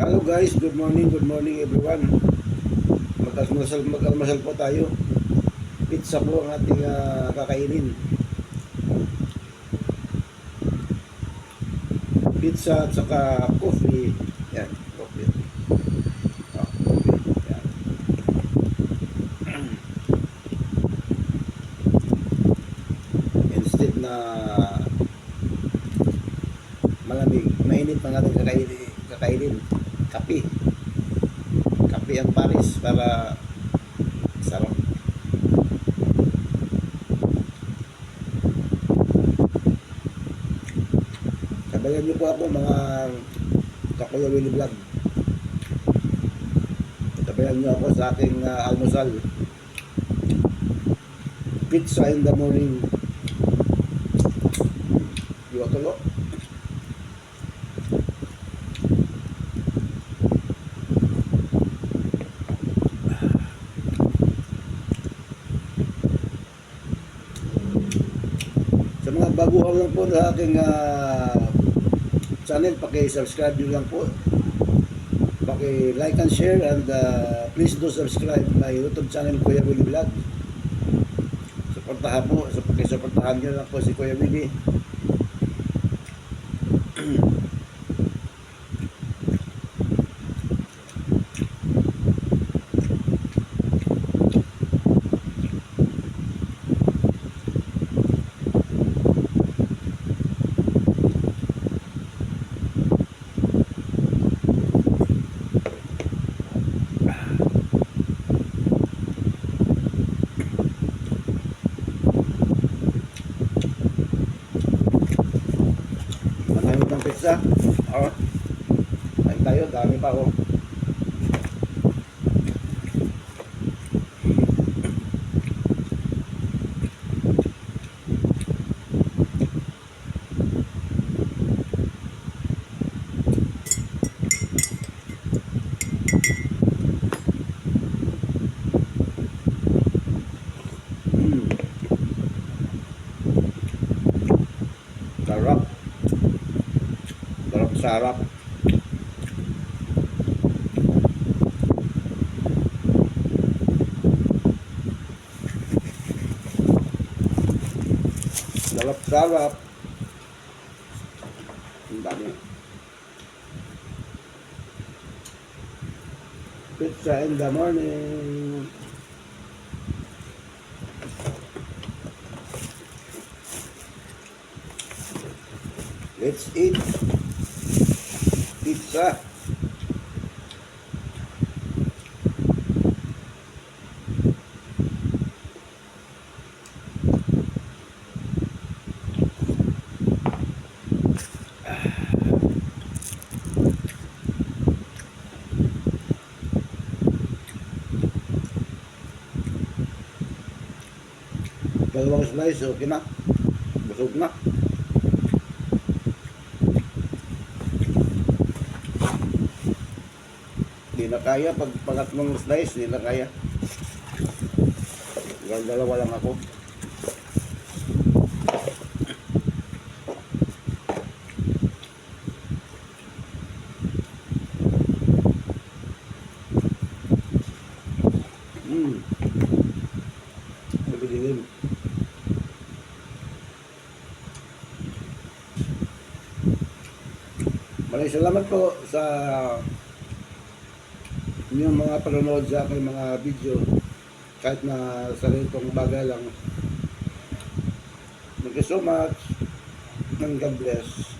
Hello guys, good morning everyone. Mag-almasal po tayo. Pizza po ang ating kakainin. Pizza at saka coffee. Yan, coffee. Coffee. Yan. Instead na malamig, mainit ang ating kakainin. Kape. Kape ang Paris para sarap. Sabayan niyo po ako mga Kakuya Willie Vlog. Sabayan niyo ako sa aking almusal. Pizza in the morning. Diwa tulo. Sa mga baguhan lang po sa aking channel, paki-subscribe nyo lang po, paki-like and share, and please do subscribe my YouTube channel Kuya Willie Vlog. Suportahan po, paki-suportahan nyo lang po si Kuya Willie. Ng pizza. Oh. Kain tayo, dami pa oh. Sarap. Sarap. Sarap. Ang dami. Pizza in the morning. Let's eat pizza. Dalawang slice, okay na. Busog na. Hindi na kaya, pag pangatlong slice, hindi na kaya. Dalawa lang ako. Mabililim. Maraming salamat po sa inyong mga panonood sa aking mga video, kahit na sa ganitong bagay lang. Thank you so much, and God bless.